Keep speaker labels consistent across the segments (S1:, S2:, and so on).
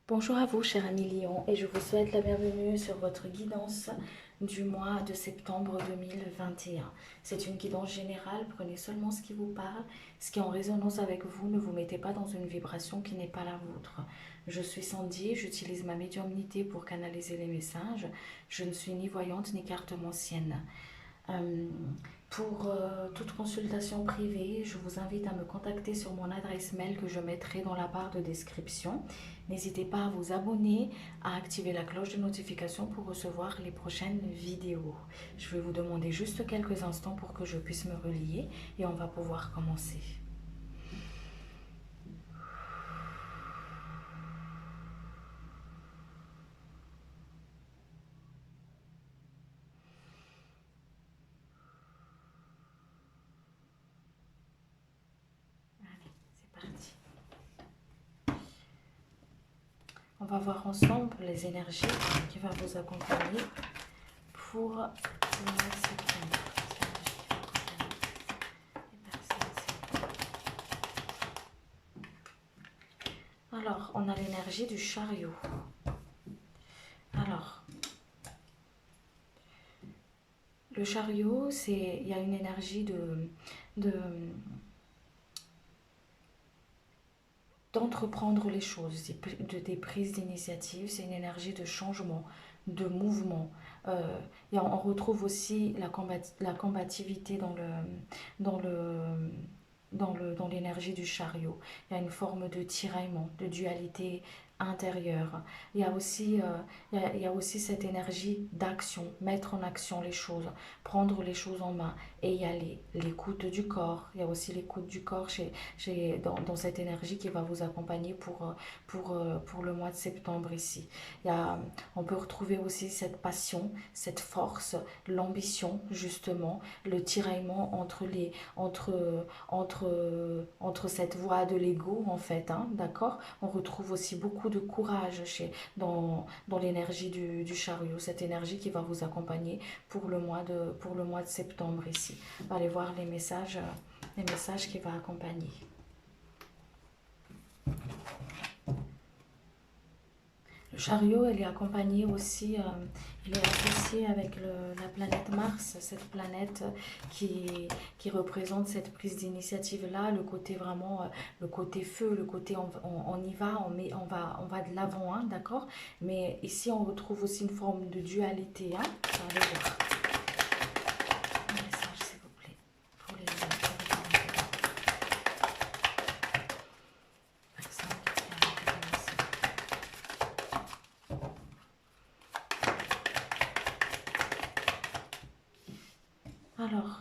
S1: Bonjour à vous, cher ami Lion, et je vous souhaite la bienvenue sur votre guidance du mois de septembre 2021. C'est une guidance générale, prenez seulement ce qui vous parle, ce qui est en résonance avec vous, ne vous mettez pas dans une vibration qui n'est pas la vôtre. Je suis Sandy, j'utilise ma médiumnité pour canaliser les messages, je ne suis ni voyante ni cartomancienne. Euh, pour toute consultation privée, je vous invite à me contacter sur mon adresse mail que je mettrai dans la barre de description. N'hésitez pas à vous abonner, à activer la cloche de notification pour recevoir les prochaines vidéos. Je vais vous demander juste quelques instants pour que je puisse me relier et on va pouvoir commencer. Allez, c'est parti. On va voir ensemble les énergies qui vont vous accompagner pour le mois de septembre. Alors, on a l'énergie du chariot. Alors, le chariot, il y a une énergie d'entreprendre les choses, des prises d'initiative, c'est une énergie de changement, de mouvement. On retrouve aussi la combativité dans le, dans l'énergie du chariot. Il y a une forme de tiraillement, de dualité intérieure. Il y a aussi cette énergie d'action, mettre en action les choses, prendre les choses en main et y aller. L'écoute du corps, il y a aussi l'écoute du corps dans cette énergie qui va vous accompagner pour le mois de septembre ici. On peut retrouver aussi cette passion, cette force, l'ambition justement, le tiraillement entre cette voie de l'ego en fait, hein, d'accord. On retrouve aussi beaucoup de courage dans l'énergie du chariot, cette énergie qui va vous accompagner pour le mois de septembre ici. On va aller voir les messages qui vont accompagner. Le chariot, il est accompagné aussi, il est associé avec la planète Mars, cette planète qui représente cette prise d'initiative-là, le côté vraiment, le côté feu, le côté on y va, on va de l'avant, hein, d'accord. Mais ici, on retrouve aussi une forme de dualité, hein. On va aller voir. Un message, s'il vous plaît, pour les personnes qui alors,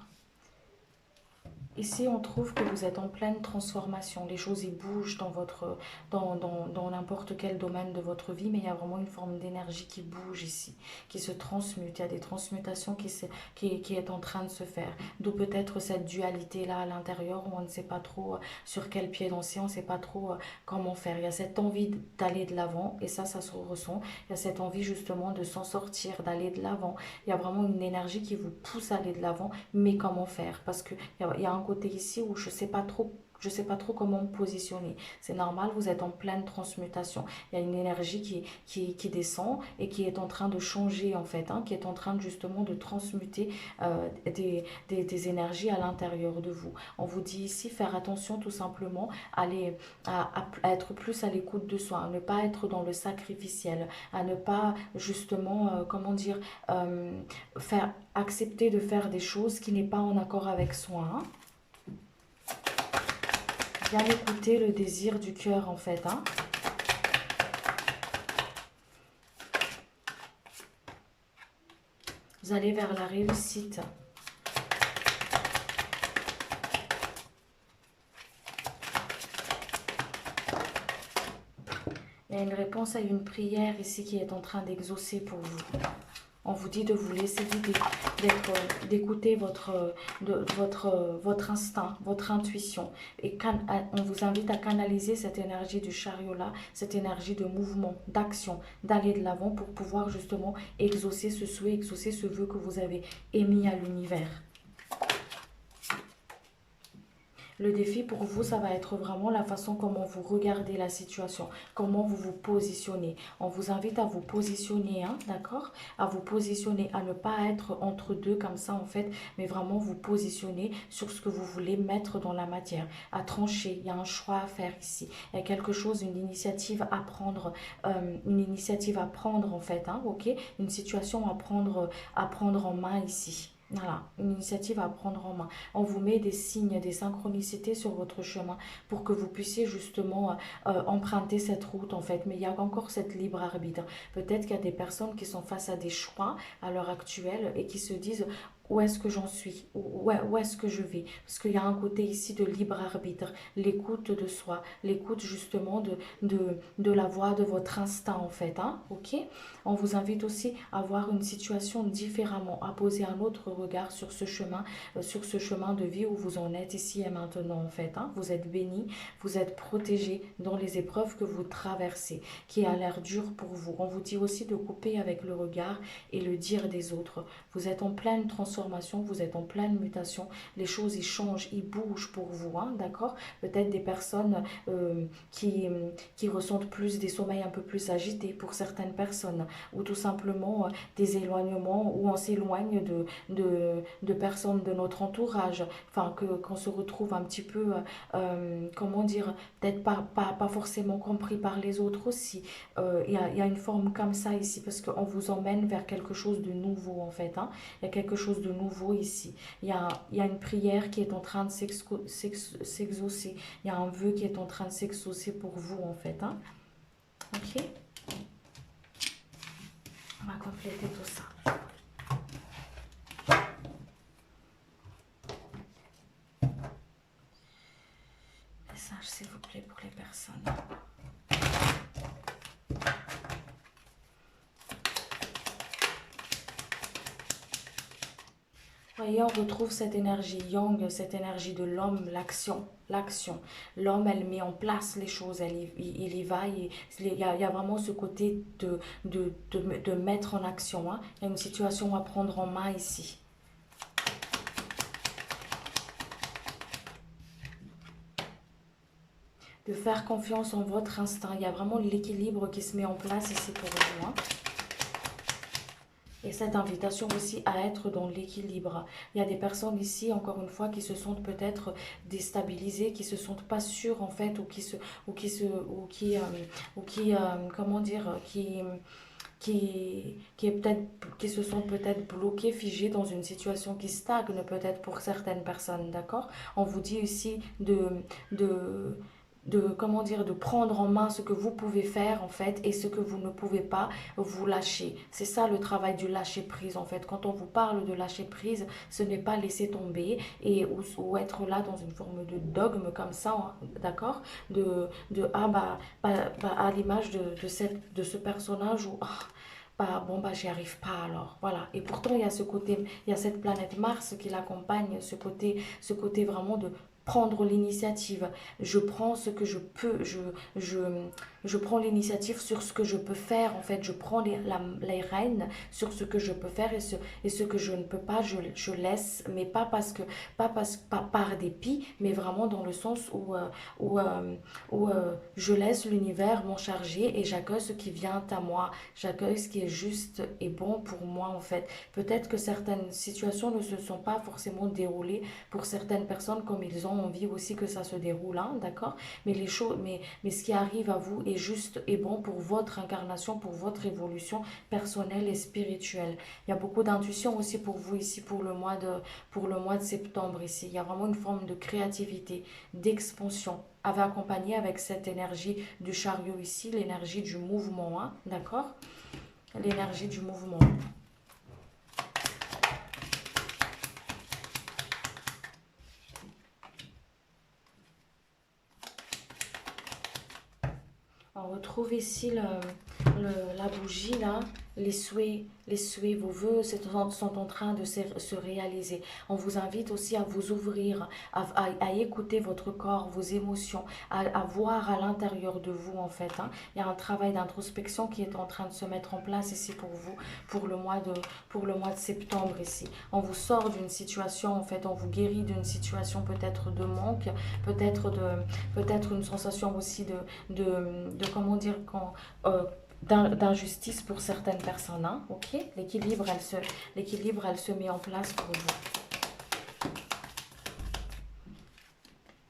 S1: ici, on trouve que vous êtes en pleine transformation. Les choses y bougent dans n'importe quel domaine de votre vie, mais il y a vraiment une forme d'énergie qui bouge ici, qui se transmute. Il y a des transmutations qui est en train de se faire. D'où peut-être cette dualité-là à l'intérieur où on ne sait pas trop sur quel pied danser, on ne sait pas trop comment faire. Il y a cette envie d'aller de l'avant et ça se ressent. Il y a cette envie justement de s'en sortir, d'aller de l'avant. Il y a vraiment une énergie qui vous pousse à aller de l'avant, mais comment faire? Parce qu'il y a un côté ici où je sais pas trop comment me positionner. C'est normal, vous êtes en pleine transmutation. Il y a une énergie qui descend et qui est en train de changer en fait, hein, qui est en train justement de transmuter des énergies à l'intérieur de vous. On vous dit ici faire attention tout simplement à être plus à l'écoute de soi, à ne pas être dans le sacrificiel, à ne pas justement, comment dire, faire accepter de faire des choses qui n'est pas en accord avec soi, hein. Bien écouter le désir du cœur en fait, hein. Vous allez vers la réussite. Il y a une réponse à une prière ici qui est en train d'exaucer pour vous. On vous dit de vous laisser guider, d'écouter votre instinct, votre intuition. Et on vous invite à canaliser cette énergie du chariot-là, cette énergie de mouvement, d'action, d'aller de l'avant pour pouvoir justement exaucer ce souhait, exaucer ce vœu que vous avez émis à l'univers. Le défi pour vous, ça va être vraiment la façon comment vous regardez la situation, comment vous vous positionnez. On vous invite à vous positionner, hein, d'accord? À vous positionner, à ne pas être entre deux comme ça en fait, mais vraiment vous positionner sur ce que vous voulez mettre dans la matière, à trancher. Il y a un choix à faire ici. Il y a quelque chose, une initiative à prendre en fait, hein, ok? Une situation à prendre en main ici. Voilà, une initiative à prendre en main. On vous met des signes, des synchronicités sur votre chemin pour que vous puissiez justement emprunter cette route en fait. Mais il y a encore cette libre arbitre. Peut-être qu'il y a des personnes qui sont face à des choix à l'heure actuelle et qui se disent où est-ce que j'en suis, où est-ce que je vais. Parce qu'il y a un côté ici de libre arbitre, l'écoute de soi, l'écoute justement de la voix de votre instinct en fait. Hein, ok? On vous invite aussi à voir une situation différemment, à poser un autre regard sur ce chemin de vie où vous en êtes ici et maintenant en fait. Hein. Vous êtes béni, vous êtes protégé dans les épreuves que vous traversez, qui a l'air dur pour vous. On vous dit aussi de couper avec le regard et le dire des autres. Vous êtes en pleine transformation, vous êtes en pleine mutation. Les choses, ils changent, ils bougent pour vous, hein, d'accord? Peut-être des personnes qui ressentent plus des sommeils un peu plus agités pour certaines personnes, ou tout simplement des éloignements où on s'éloigne de personnes de notre entourage, enfin qu'on se retrouve un petit peu, comment dire, peut-être pas forcément compris par les autres aussi. Il y a une forme comme ça ici parce qu'on vous emmène vers quelque chose de nouveau en fait. Hein. Il y a quelque chose de nouveau ici. Il y a une prière qui est en train de s'exaucer. Il y a un vœu qui est en train de s'exaucer pour vous en fait. Hein. Ok? On va compléter tout ça. Message s'il vous plaît pour les personnes. Voyez, on retrouve cette énergie yang, cette énergie de l'homme, l'action. L'homme, elle met en place les choses, il y va, il y a vraiment ce côté de mettre en action. Hein. Il y a une situation à prendre en main ici. De faire confiance en votre instinct. Il y a vraiment l'équilibre qui se met en place ici pour vous. Hein. Et cette invitation aussi à être dans l'équilibre. Il y a des personnes ici, encore une fois, qui se sentent peut-être déstabilisées, qui se sentent pas sûres en fait, comment dire, qui est peut-être, qui se sont peut-être bloquées, figées dans une situation qui stagne peut-être pour certaines personnes, d'accord? On vous dit ici comment dire, de prendre en main ce que vous pouvez faire en fait et ce que vous ne pouvez pas, vous lâcher. C'est ça le travail du lâcher prise en fait. Quand on vous parle de lâcher prise, ce n'est pas laisser tomber ou être là dans une forme de dogme comme ça, d'accord? À l'image de ce personnage où bon bah j'y arrive pas alors voilà, et pourtant il y a ce côté, il y a cette planète Mars qui l'accompagne, ce côté vraiment de prendre l'initiative. Je prends ce que je peux, je, je prends l'initiative sur ce que je peux faire en fait, je prends les rênes sur ce que je peux faire et ce que je ne peux pas, je laisse, mais pas par dépit, mais vraiment dans le sens où, je laisse l'univers m'en charger et j'accueille ce qui vient à moi, j'accueille ce qui est juste et bon pour moi en fait. Peut-être que certaines situations ne se sont pas forcément déroulées pour certaines personnes comme ils ont envie aussi que ça se déroule, hein, d'accord? Mais les choses, mais ce qui arrive à vous est juste et bon pour votre incarnation, pour votre évolution personnelle et spirituelle. Il y a beaucoup d'intuition aussi pour vous ici pour le mois de septembre ici. Il y a vraiment une forme de créativité, d'expansion accompagné avec cette énergie du chariot ici, l'énergie du mouvement, hein, d'accord? L'énergie du mouvement. On retrouve ici La bougie là, les souhaits, vos vœux sont en train de se réaliser. On vous invite aussi à vous ouvrir, à écouter votre corps, vos émotions, à voir à l'intérieur de vous en fait. Hein. Il y a un travail d'introspection qui est en train de se mettre en place ici pour vous, pour le mois de septembre ici. On vous sort d'une situation en fait, on vous guérit d'une situation peut-être de manque, peut-être une sensation aussi de comment dire, quand d'injustice pour certaines personnes. Hein, ok, l'équilibre, elle se met en place pour vous.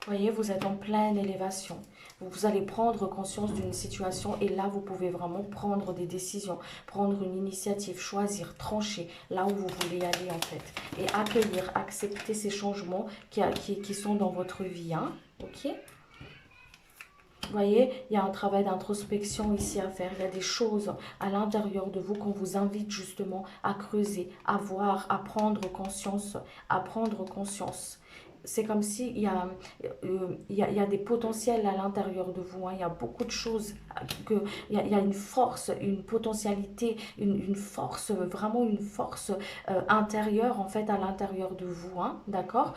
S1: Voyez, vous êtes en pleine élévation. Vous allez prendre conscience d'une situation et là, vous pouvez vraiment prendre des décisions, prendre une initiative, choisir, trancher là où vous voulez aller en fait. Et accueillir, accepter ces changements qui sont dans votre vie. Hein, ok. Vous voyez, il y a un travail d'introspection ici à faire. Il y a des choses à l'intérieur de vous qu'on vous invite justement à creuser, à voir, à prendre conscience, à prendre conscience. C'est comme s'il il y a des potentiels à l'intérieur de vous. Hein. Il y a beaucoup de choses. Il y a une force, une potentialité, une force, vraiment une force intérieure en fait à l'intérieur de vous. Hein, d'accord,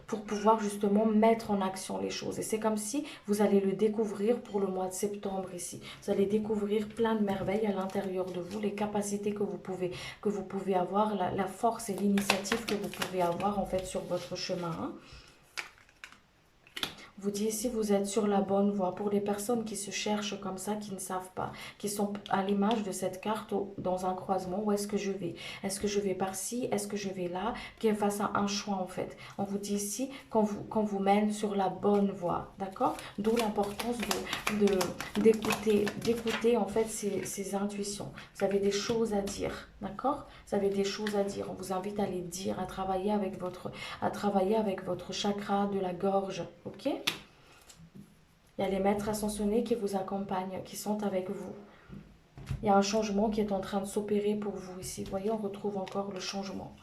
S1: pour pouvoir justement mettre en action les choses. Et c'est comme si vous allez le découvrir pour le mois de septembre ici. Vous allez découvrir plein de merveilles à l'intérieur de vous, les capacités que vous pouvez avoir, la force et l'initiative que vous pouvez avoir en fait sur votre chemin. Hein. Vous dites si vous êtes sur la bonne voie. Pour les personnes qui se cherchent comme ça, qui ne savent pas, qui sont à l'image de cette carte dans un croisement, où est-ce que je vais? Est-ce que je vais par-ci? Est-ce que je vais là? Qui est face à un choix en fait. On vous dit ici qu'on vous mène sur la bonne voie, d'accord? D'où l'importance d'écouter en fait ces intuitions. Vous avez des choses à dire, d'accord? Vous avez des choses à dire. On vous invite à les dire, à travailler avec votre chakra de la gorge, ok? Il y a les maîtres ascensionnés qui vous accompagnent, qui sont avec vous. Il y a un changement qui est en train de s'opérer pour vous ici. Vous voyez, on retrouve encore le changement.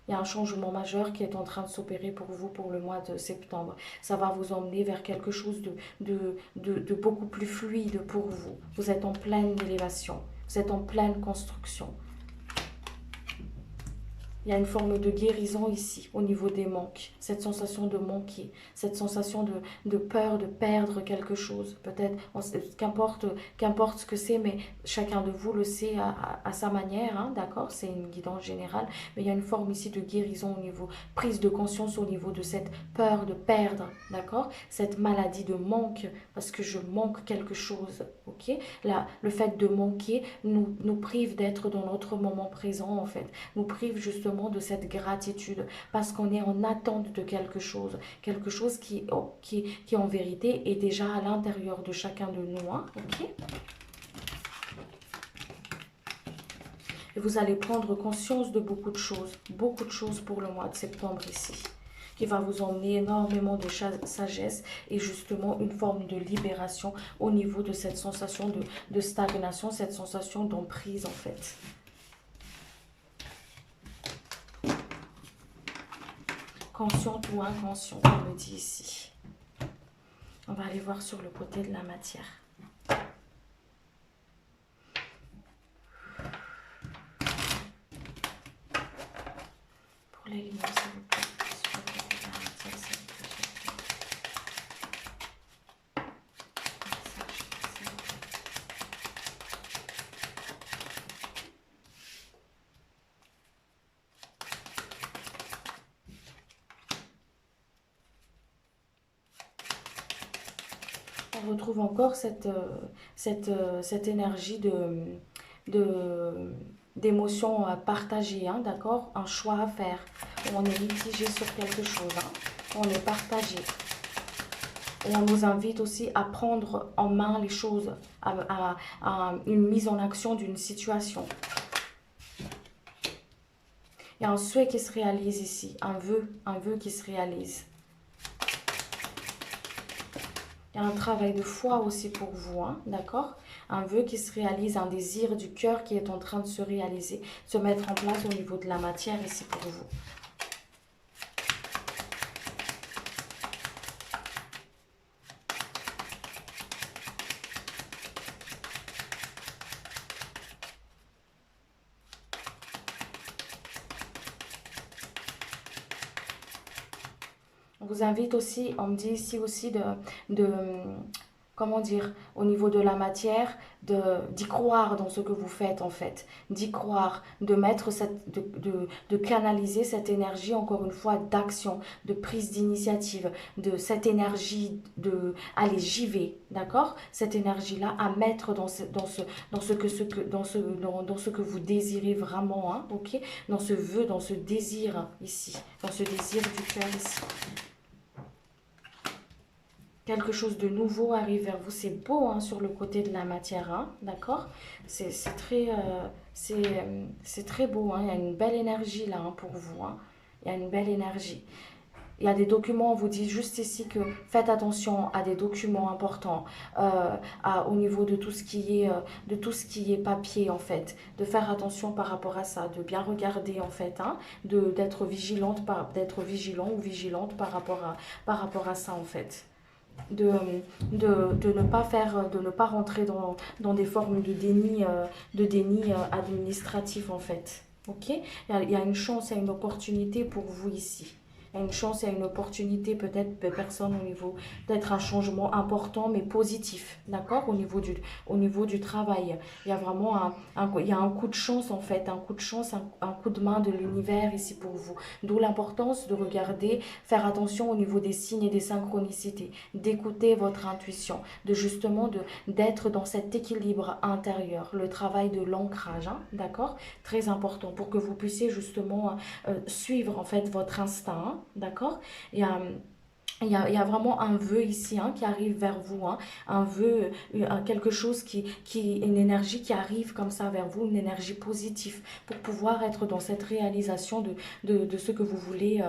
S1: Il y a un changement majeur qui est en train de s'opérer pour vous pour le mois de septembre. Ça va vous emmener vers quelque chose de beaucoup plus fluide pour vous. Vous êtes en pleine élévation. Vous êtes en pleine construction. Il y a une forme de guérison ici, au niveau des manques. Cette sensation de manquer, cette sensation de peur de perdre quelque chose. Peut-être, qu'importe ce que c'est, mais chacun de vous le sait à sa manière, hein, d'accord? C'est une guidance générale. Mais il y a une forme ici de guérison au niveau, prise de conscience au niveau de cette peur de perdre, d'accord? Cette maladie de manque, parce que je manque quelque chose, ok? Là, le fait de manquer nous prive d'être dans notre moment présent, en fait. Nous prive justement de cette gratitude parce qu'on est en attente de quelque chose qui en vérité est déjà à l'intérieur de chacun de nous. Hein, ok. Et vous allez prendre conscience de beaucoup de choses pour le mois de septembre ici, qui va vous emmener énormément de sagesse et justement une forme de libération au niveau de cette sensation de stagnation, cette sensation d'emprise en fait. Consciente ou inconsciente, on me dit ici. On va aller voir sur le côté de la matière. Pour les lions, s'il vous plaît. Sur le côté de la matière, s'il vous plaît. On retrouve encore cette énergie d'émotions partagées, hein, d'accord? Un choix à faire. On est mitigé sur quelque chose, hein? On est partagé. Et on nous invite aussi à prendre en main les choses, à une mise en action d'une situation. Il y a un souhait qui se réalise ici, un vœu qui se réalise. Il y a un travail de foi aussi pour vous, hein, d'accord? Un vœu qui se réalise, un désir du cœur qui est en train de se réaliser, se mettre en place au niveau de la matière ici pour vous. vous invite aussi, on me dit ici aussi de comment dire, au niveau de la matière, d'y croire dans ce que vous faites en fait, d'y croire, de mettre de canaliser cette énergie, encore une fois, d'action, de prise d'initiative, de cette énergie de, allez, j'y vais, d'accord? Cette énergie-là à mettre dans ce que vous désirez vraiment, hein, ok? Dans ce vœu, dans ce désir ici, dans ce désir du cœur ici. Quelque chose de nouveau arrive vers vous. C'est beau hein, sur le côté de la matière, hein, d'accord? C'est très beau. Hein, il y a une belle énergie là hein, pour vous. Hein. Il y a une belle énergie. Il y a des documents, on vous dit juste ici que faites attention à des documents importants au niveau de tout ce qui est papier en fait, de faire attention par rapport à ça, de bien regarder en fait, hein, d'être d'être vigilant ou vigilante par rapport à ça en fait. De, de ne pas rentrer dans des formes de déni administratif en fait. Ok? Il y a une chance, il y a une opportunité pour vous ici. Il y a une chance, il y a une opportunité peut-être de personne au niveau d'être un changement important mais positif, d'accord? Au niveau du travail. Il y a vraiment il y a un coup de chance en fait, un coup de chance, un coup de main de l'univers ici pour vous. D'où l'importance de regarder, faire attention au niveau des signes et des synchronicités, d'écouter votre intuition, de justement d'être dans cet équilibre intérieur, le travail de l'ancrage, hein, d'accord? Très important pour que vous puissiez justement suivre en fait votre instinct, hein, d'accord? Et il y a vraiment un vœu ici hein, qui arrive vers vous, hein, un vœu, quelque chose une énergie qui arrive comme ça vers vous, une énergie positive pour pouvoir être dans cette réalisation de ce que vous voulez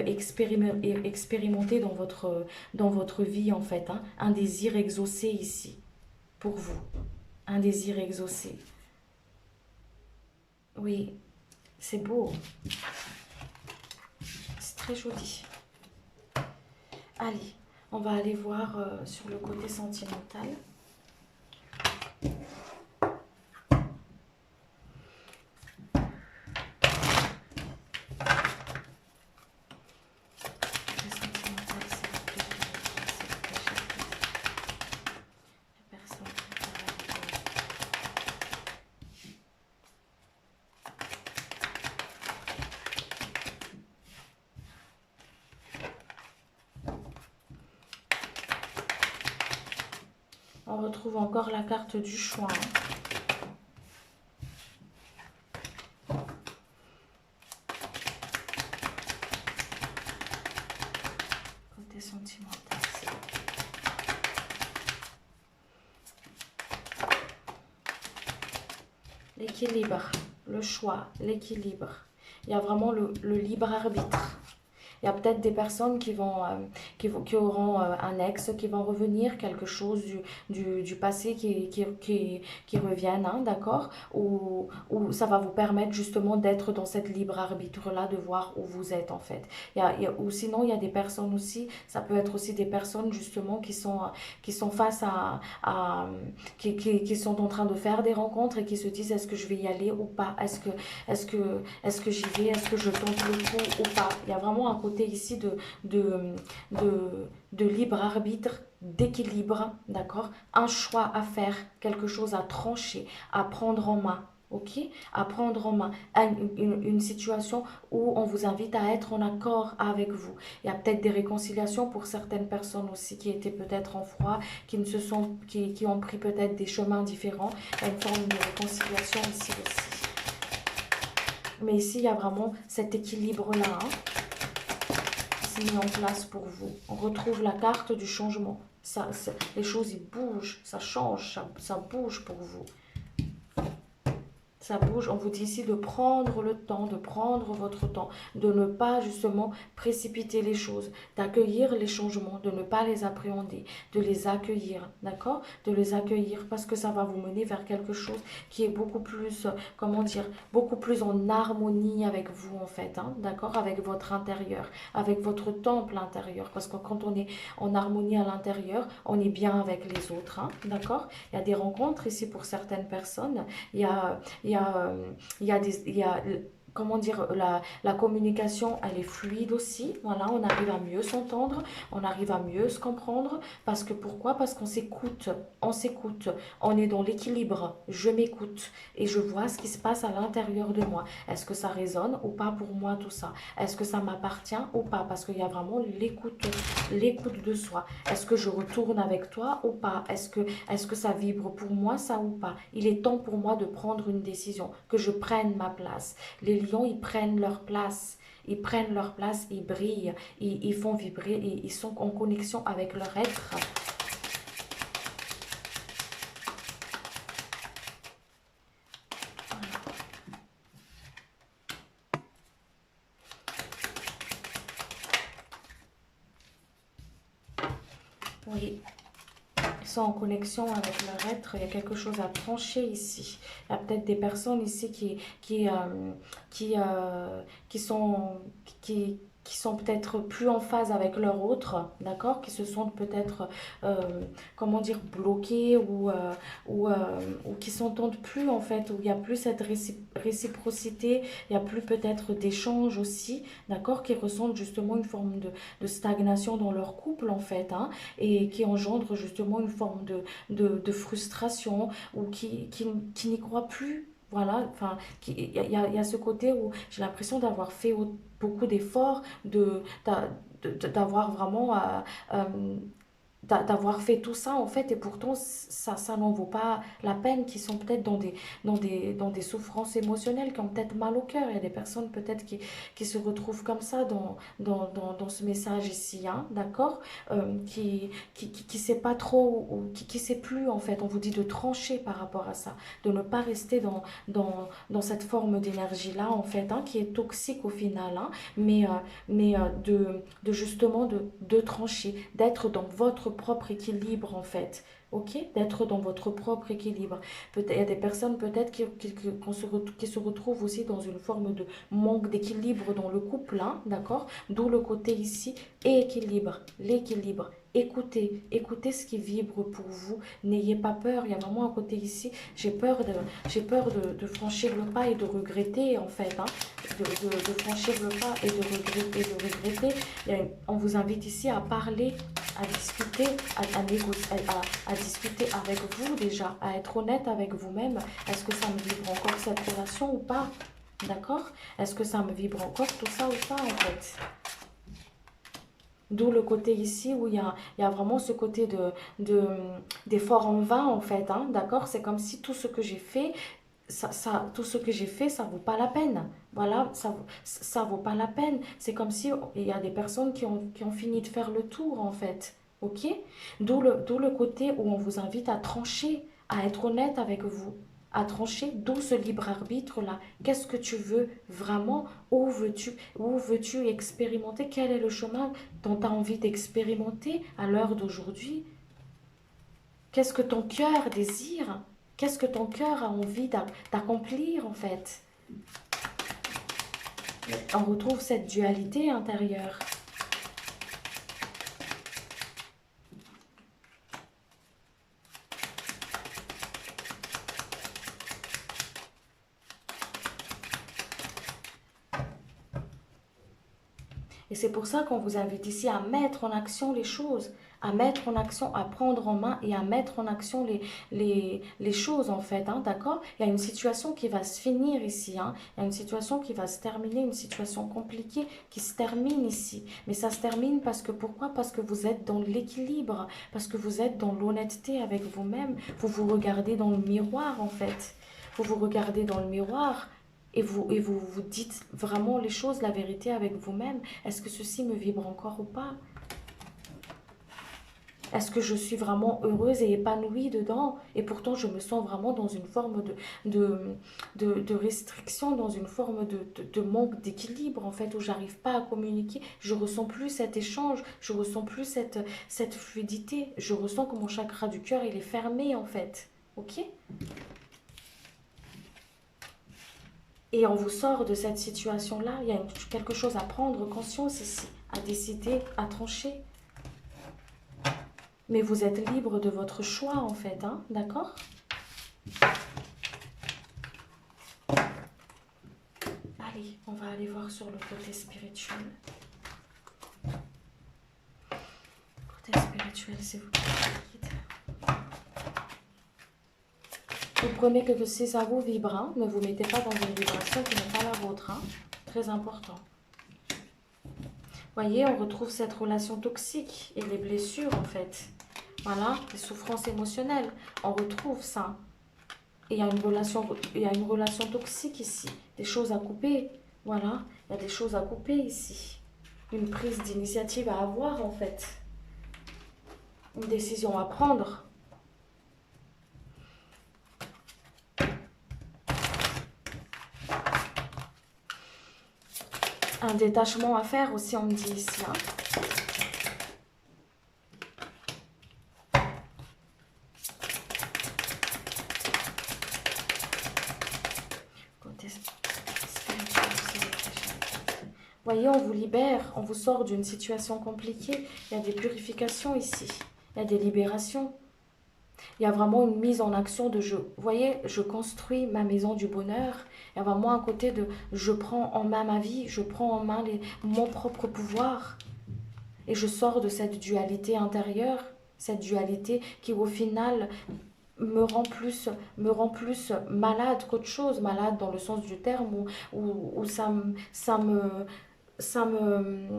S1: expérimenter dans votre vie en fait. Hein, un désir exaucé ici, pour vous, un désir exaucé. Oui, c'est beau, c'est très joli. Allez, on va aller voir sur le côté sentimental. On retrouve encore la carte du choix. Côté sentimental. L'équilibre, le choix, l'équilibre. Il y a vraiment le libre arbitre. Il y a peut-être des personnes qui auront un ex, qui vont revenir, quelque chose du passé qui reviennent, hein, d'accord? Ou ça va vous permettre justement d'être dans cette libre arbitre-là, de voir où vous êtes en fait. Ou sinon, il y a des personnes aussi, ça peut être aussi des personnes justement qui sont face qui sont en train de faire des rencontres et qui se disent est-ce que je vais y aller ou pas? Est-ce que j'y vais? Est-ce que je tente le coup ou pas? Il y a vraiment un côté ici de libre arbitre, d'équilibre, d'accord? Un choix à faire, quelque chose à trancher, à prendre en main. Ok, à prendre en main une situation où on vous invite à être en accord avec vous. Il y a peut-être des réconciliations pour certaines personnes aussi qui étaient peut-être en froid, qui ont pris peut-être des chemins différents. Il y a une forme de réconciliation ici aussi. Mais ici, il y a vraiment cet équilibre-là, hein, mis en place pour vous. On retrouve la carte du changement. Les choses, ils bougent, ça change, ça bouge pour vous. Ça bouge, on vous dit ici de prendre le temps, de prendre votre temps, de ne pas justement précipiter les choses, d'accueillir les changements, de ne pas les appréhender, de les accueillir, d'accord? De les accueillir parce que ça va vous mener vers quelque chose qui est beaucoup plus, comment dire, beaucoup plus en harmonie avec vous en fait, hein, d'accord? Avec votre intérieur, avec votre temple intérieur, parce que quand on est en harmonie à l'intérieur, on est bien avec les autres, hein, d'accord? Il y a des rencontres ici pour certaines personnes, il y a comment dire, la communication, elle est fluide aussi. Voilà, on arrive à mieux s'entendre, on arrive à mieux se comprendre. Parce que pourquoi? Parce on s'écoute, on est dans l'équilibre. Je m'écoute et je vois ce qui se passe à l'intérieur de moi. Est-ce que ça résonne ou pas pour moi tout ça? Est-ce que ça m'appartient ou pas? Parce qu'il y a vraiment l'écoute de soi. Est-ce que je retourne avec toi ou pas? Est-ce que ça vibre pour moi ça ou pas? Il est temps pour moi de prendre une décision, que je prenne ma place. Les lions, ils prennent leur place. Ils prennent leur place, ils brillent, ils font vibrer, ils sont en connexion avec leur être. Oui, ils sont en connexion avec leur être. Il y a quelque chose à trancher ici. Il y a peut-être des personnes ici qui, qui sont, qui sont peut-être plus en phase avec leur autre, d'accord? Qui se sentent peut-être, comment dire, bloqués ou qui s'entendent plus en fait, où il n'y a plus cette réciprocité, il n'y a plus peut-être d'échange aussi, d'accord? Qui ressentent justement une forme de stagnation dans leur couple en fait, hein, et qui engendre justement une forme de frustration ou qui n'y croient plus. Voilà, enfin, il y a ce côté où j'ai l'impression d'avoir fait beaucoup d'efforts, d'avoir vraiment d'avoir fait tout ça en fait et pourtant ça n'en vaut pas la peine qui sont peut-être dans des souffrances émotionnelles qui ont peut-être mal au cœur. Il y a des personnes peut-être qui se retrouvent comme ça dans ce message ici, hein, d'accord, qui sait pas trop ou qui sait plus en fait. On vous dit de trancher par rapport à ça, de ne pas rester dans cette forme d'énergie là en fait, hein, qui est toxique au final, hein, mais de justement de trancher, d'être dans votre propre équilibre en fait. Ok, d'être dans votre propre équilibre. Il y a des personnes peut-être qui se retrouvent aussi dans une forme de manque d'équilibre dans le couple, hein, d'accord? D'où le côté ici, équilibre, l'équilibre. Écoutez ce qui vibre pour vous. N'ayez pas peur. Il y a vraiment un côté ici. J'ai peur de franchir le pas et de regretter en fait, hein, de franchir le pas et de regretter. On vous invite ici à parler, à discuter, à négocier, à discuter avec vous déjà, à être honnête avec vous-même. Est-ce que ça me vibre encore cette relation ou pas? D'accord? Est-ce que ça me vibre encore tout ça ou pas en fait? D'où le côté ici où il y a vraiment ce côté d'effort en vain en fait, hein, d'accord? C'est comme si tout ce que j'ai fait, tout ce que j'ai fait, ça vaut pas la peine. Voilà, ça vaut pas la peine. C'est comme si il y a des personnes qui ont fini de faire le tour en fait. Ok? D'où le côté où on vous invite à trancher, à être honnête avec vous, à trancher, d'où ce libre arbitre là. Qu'est-ce que tu veux vraiment? Où veux-tu expérimenter? Quel est le chemin dont tu as envie d'expérimenter à l'heure d'aujourd'hui? Qu'est-ce que ton cœur désire? Qu'est-ce que ton cœur a envie d'accomplir en fait? On retrouve cette dualité intérieure. Et c'est pour ça qu'on vous invite ici à mettre en action les choses, à mettre en action, à prendre en main et à mettre en action les choses en fait, hein, d'accord? Il y a une situation qui va se finir ici, hein, il y a une situation qui va se terminer, une situation compliquée qui se termine ici. Mais ça se termine parce que pourquoi? Parce que vous êtes dans l'équilibre, parce que vous êtes dans l'honnêteté avec vous-même, vous vous regardez dans le miroir en fait. Vous vous regardez dans le miroir et vous dites vraiment les choses, la vérité avec vous-même. Est-ce que ceci me vibre encore ou pas? Est-ce que je suis vraiment heureuse et épanouie dedans? Et pourtant, je me sens vraiment dans une forme de, de restriction, dans une forme de manque d'équilibre, en fait, où j'arrive pas à communiquer. Je ressens plus cet échange, je ressens plus cette fluidité. Je ressens que mon chakra du cœur, il est fermé, en fait. Ok? Et on vous sort de cette situation-là. Il y a quelque chose à prendre conscience ici, à décider, à trancher. Mais vous êtes libre de votre choix, en fait, hein, d'accord? Allez, on va aller voir sur le côté spirituel. Côté spirituel, c'est vous qui quittez. Vous prenez que si ça vous vibre, hein, ne vous mettez pas dans une vibration qui n'est pas la vôtre. Hein. Très important. Voyez, on retrouve cette relation toxique et les blessures en fait. Voilà, les souffrances émotionnelles. On retrouve ça. Et il y a une relation toxique ici. Des choses à couper. Voilà, il y a des choses à couper ici. Une prise d'initiative à avoir en fait. Une décision à prendre. Un détachement à faire aussi, on me dit ici. Hein. Voyez, on vous libère, on vous sort d'une situation compliquée. Il y a des purifications ici. Il y a des libérations. Il y a vraiment une mise en action de je. Vous voyez, je construis ma maison du bonheur. Il y a vraiment un côté de je prends en main ma vie, je prends en main mon propre pouvoir. Et je sors de cette dualité intérieure, cette dualité qui au final me rend plus malade qu'autre chose. Malade dans le sens du terme où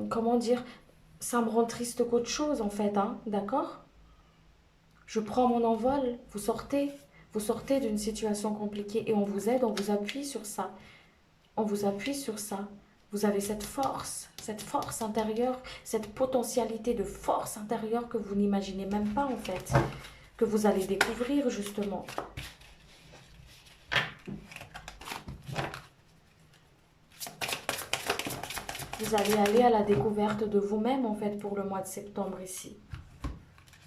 S1: comment dire, ça me rend triste qu'autre chose en fait, hein, d'accord? Je prends mon envol, vous sortez d'une situation compliquée et on vous aide, on vous appuie sur ça. On vous appuie sur ça. Vous avez cette force intérieure, cette potentialité de force intérieure que vous n'imaginez même pas en fait, que vous allez découvrir justement. Vous allez aller à la découverte de vous-même en fait pour le mois de septembre ici.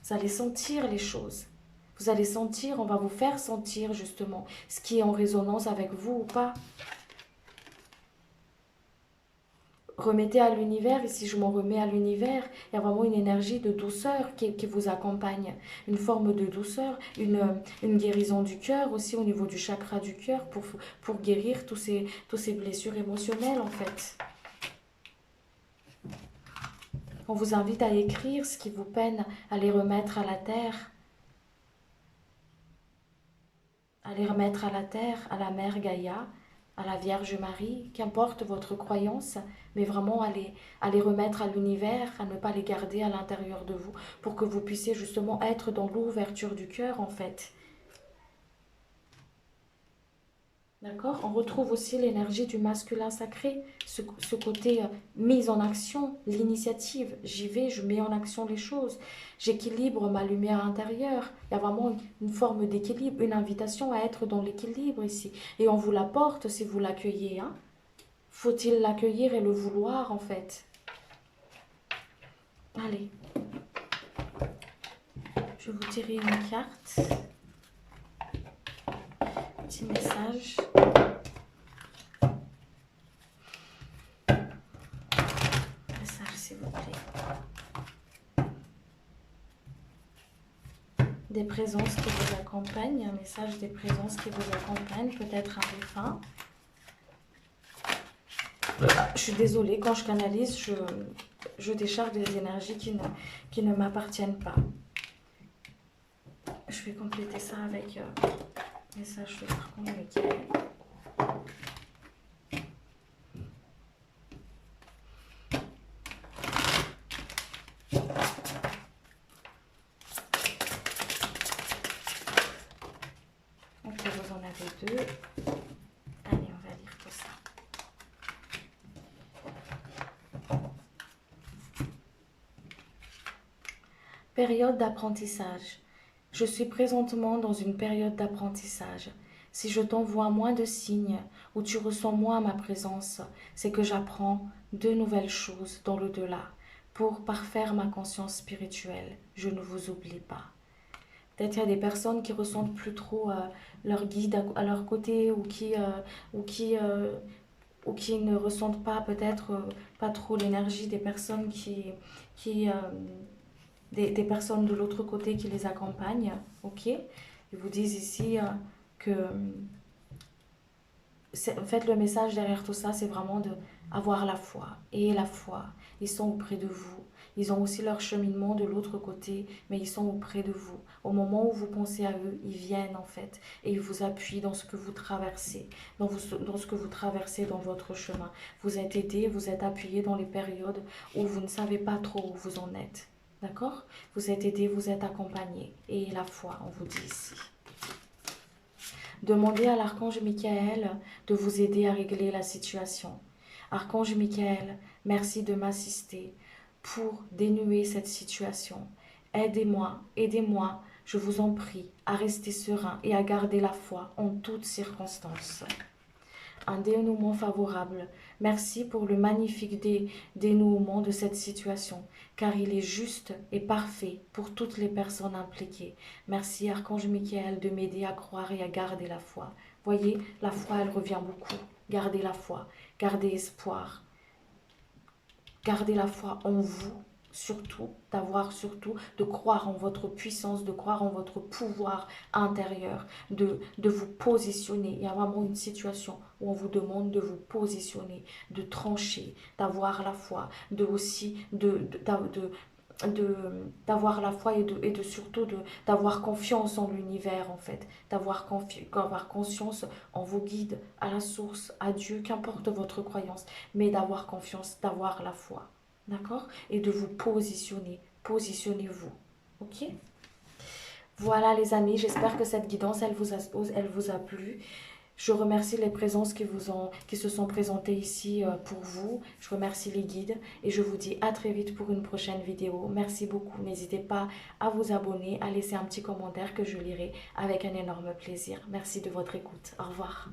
S1: Vous allez sentir les choses. Vous allez sentir, on va vous faire sentir justement ce qui est en résonance avec vous ou pas. Remettez à l'univers, et si je m'en remets à l'univers, il y a vraiment une énergie de douceur qui vous accompagne. Une forme de douceur, une guérison du cœur aussi au niveau du chakra du cœur pour guérir tous ces blessures émotionnelles en fait. On vous invite à écrire ce qui vous peine, à les remettre à la terre. À les remettre à la terre, à la mère Gaïa, à la Vierge Marie, qu'importe votre croyance, mais vraiment à les remettre à l'univers, à ne pas les garder à l'intérieur de vous, pour que vous puissiez justement être dans l'ouverture du cœur en fait. D'accord? On retrouve aussi l'énergie du masculin sacré, ce côté mise en action, l'initiative. J'y vais, je mets en action les choses. J'équilibre ma lumière intérieure. Il y a vraiment une forme d'équilibre, une invitation à être dans l'équilibre ici. Et on vous l'apporte si vous l'accueillez. Hein? Faut-il l'accueillir et le vouloir en fait? Allez. Je vais vous tirer une carte. Petit message. S'il vous plaît. Des présences qui vous accompagnent, un message des présences qui vous accompagnent, peut-être un défunt. Je suis désolée, quand je canalise, je décharge des énergies qui ne m'appartiennent pas. Je vais compléter ça avec un message de l'archange Michael. Deux. Allez, on va lire tout ça. Période d'apprentissage. Je suis présentement dans une période d'apprentissage. Si je t'envoie moins de signes ou tu ressens moins ma présence, c'est que j'apprends de nouvelles choses dans l'au-delà pour parfaire ma conscience spirituelle. Je ne vous oublie pas. Peut-être qu'il y a des personnes qui ressentent plus trop leur guide à leur côté ou qui ne ressentent pas peut-être pas trop l'énergie des personnes des personnes de l'autre côté qui les accompagnent. Ok, ils vous disent ici que En fait, le message derrière tout ça, c'est vraiment de avoir la foi. Et la foi, ils sont auprès de vous. Ils ont aussi leur cheminement de l'autre côté, mais ils sont auprès de vous. Au moment où vous pensez à eux, ils viennent en fait et ils vous appuient dans ce que vous traversez, dans ce que vous traversez dans votre chemin. Vous êtes aidé, vous êtes appuyé dans les périodes où vous ne savez pas trop où vous en êtes. D'accord? Vous êtes aidé, vous êtes accompagné. Et la foi, on vous dit ici. Demandez à l'archange Michael de vous aider à régler la situation. Archange Michael, merci de m'assister pour dénouer cette situation. Aidez-moi, aidez-moi, je vous en prie, à rester serein et à garder la foi en toutes circonstances. Un dénouement favorable. Merci pour le magnifique dénouement de cette situation, car il est juste et parfait pour toutes les personnes impliquées. Merci, Archange Michael, de m'aider à croire et à garder la foi. Voyez, la foi, elle revient beaucoup. Gardez la foi, gardez espoir, gardez la foi en vous, surtout, de croire en votre puissance, de croire en votre pouvoir intérieur, de vous positionner. Il y a vraiment une situation où on vous demande de vous positionner, de trancher, d'avoir la foi, d'avoir la foi et surtout d'avoir confiance en l'univers en fait, d'avoir conscience en vos guides, à la source, à Dieu, qu'importe votre croyance, mais d'avoir confiance, d'avoir la foi, d'accord? Et de vous positionner, positionnez-vous, ok? Voilà les amis, j'espère que cette guidance, elle vous a plu. Je remercie les présences qui se sont présentées ici pour vous. Je remercie les guides et je vous dis à très vite pour une prochaine vidéo. Merci beaucoup. N'hésitez pas à vous abonner, à laisser un petit commentaire que je lirai avec un énorme plaisir. Merci de votre écoute. Au revoir.